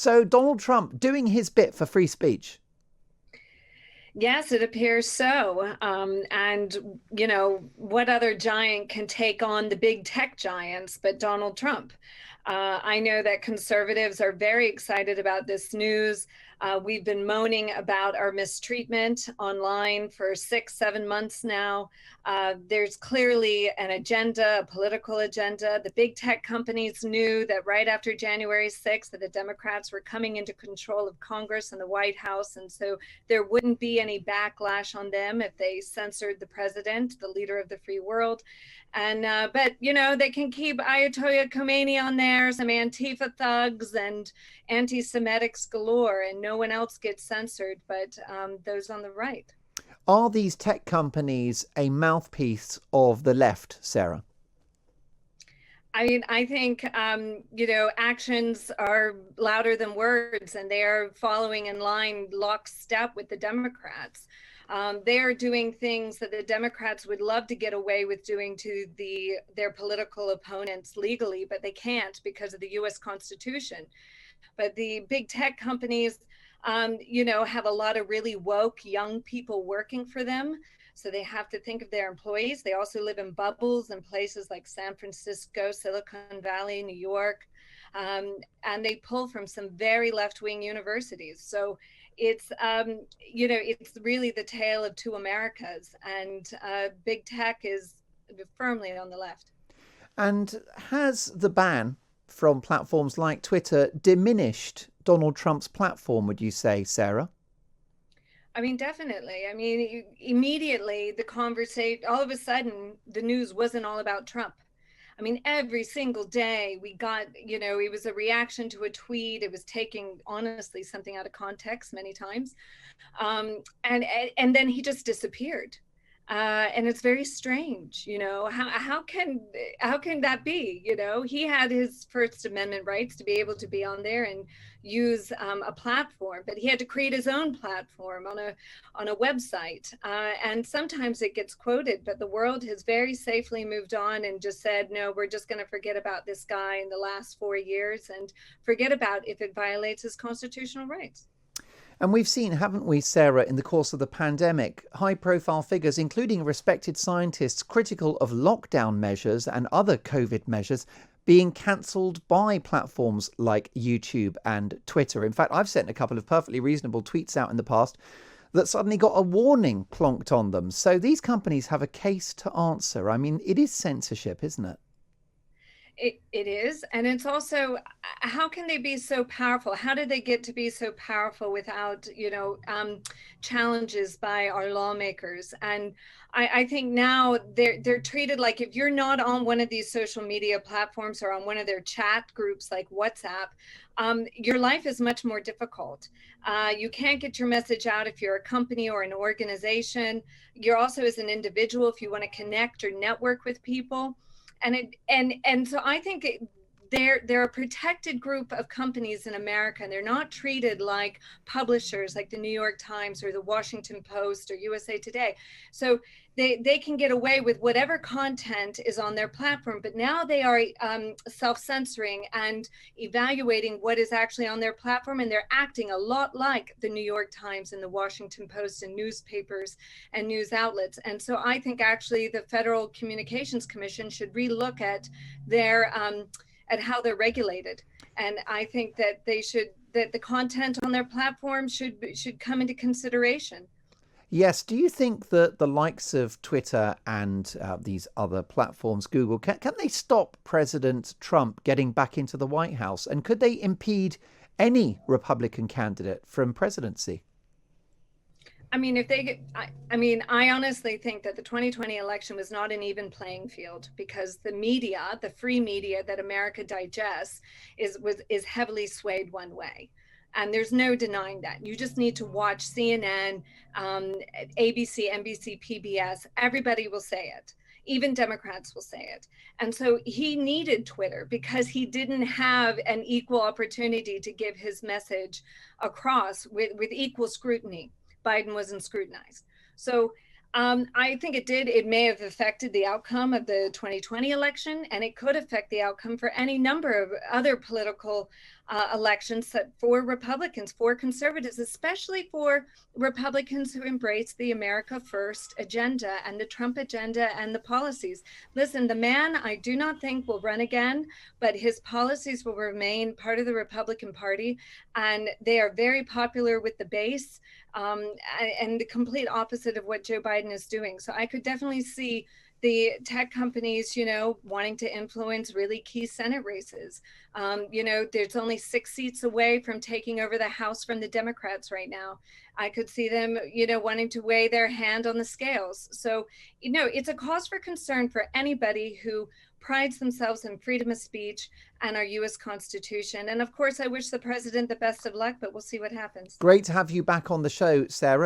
So Donald Trump doing his bit for free speech. Yes, it appears so. What other giant can take on the big tech giants but Donald Trump? I know that conservatives are very excited about this news. We've been moaning about our mistreatment online for 6, 7 months now. There's clearly an agenda, a political agenda. The big tech companies knew that right after January 6th that the Democrats were coming into control of Congress and the White House. And so there wouldn't be any backlash on them if they censored the president, the leader of the free world. But they can keep Ayatollah Khomeini on there, some Antifa thugs and anti-Semitics galore, and no one else gets censored but those on the right. Are these tech companies a mouthpiece of the left, Sarah? I mean, I think, actions are louder than words, and they are following in line lockstep with the Democrats. They are doing things that the Democrats would love to get away with doing to their political opponents legally, but they can't because of the U.S. Constitution. But the big tech companies, have a lot of really woke young people working for them. So they have to think of their employees. They also live in bubbles in places like San Francisco, Silicon Valley, New York, and they pull from some very left-wing universities. So it's really the tale of two Americas, and big tech is firmly on the left. And has the ban from platforms like Twitter diminished Donald Trump's platform, would you say, Sarah? I mean, definitely. I mean, immediately the conversation, all of a sudden, the news wasn't all about Trump. I mean, every single day we got, it was a reaction to a tweet. It was taking, honestly, something out of context many times. And then he just disappeared. And it's very strange, how can that be? He had his First Amendment rights to be able to be on there and use a platform, but he had to create his own platform on a website. And sometimes it gets quoted, but the world has very safely moved on and just said, no, we're just going to forget about this guy in the last 4 years and forget about if it violates his constitutional rights. And we've seen, haven't we, Sarah, in the course of the pandemic, high profile figures, including respected scientists, critical of lockdown measures and other COVID measures, being cancelled by platforms like YouTube and Twitter. In fact, I've sent a couple of perfectly reasonable tweets out in the past that suddenly got a warning plonked on them. So these companies have a case to answer. I mean, it is censorship, isn't it? It is. And it's also, how can they be so powerful? How did they get to be so powerful without, challenges by our lawmakers? And I think now they're treated like if you're not on one of these social media platforms or on one of their chat groups like WhatsApp, your life is much more difficult. You can't get your message out if you're a company or an organization. You're also as an individual if you want to connect or network with people. And so I think they're a protected group of companies in America, and they're not treated like publishers like the New York Times or the Washington Post or USA Today. So they can get away with whatever content is on their platform, but now they are self-censoring and evaluating what is actually on their platform, and they're acting a lot like the New York Times and the Washington Post and newspapers and news outlets. And so I think actually the Federal Communications Commission should relook at their at how they're regulated. And I think that that the content on their platform should come into consideration. Yes. Do you think that the likes of Twitter and these other platforms, Google, can they stop President Trump getting back into the White House? And could they impede any Republican candidate from presidency? I mean, if they get, I mean, I honestly think that the 2020 election was not an even playing field because the media, the free media that America digests, is heavily swayed one way. And there's no denying that. You just need to watch CNN, ABC, NBC, PBS. Everybody will say it. Even Democrats will say it. And so he needed Twitter because he didn't have an equal opportunity to give his message across with equal scrutiny. Biden wasn't scrutinized. So I think it may have affected the outcome of the 2020 election, and it could affect the outcome for any number of other political elections for Republicans, for conservatives, especially for Republicans who embrace the America First agenda and the Trump agenda and the policies. Listen, the man I do not think will run again, but his policies will remain part of the Republican Party, and they are very popular with the base, and the complete opposite of what Joe Biden is doing. So I could definitely see the tech companies, wanting to influence really key Senate races. There's only 6 seats away from taking over the House from the Democrats right now. I could see them, wanting to weigh their hand on the scales. So, it's a cause for concern for anybody who prides themselves in freedom of speech and our U.S. Constitution. And of course, I wish the president the best of luck, but we'll see what happens. Great to have you back on the show, Sarah.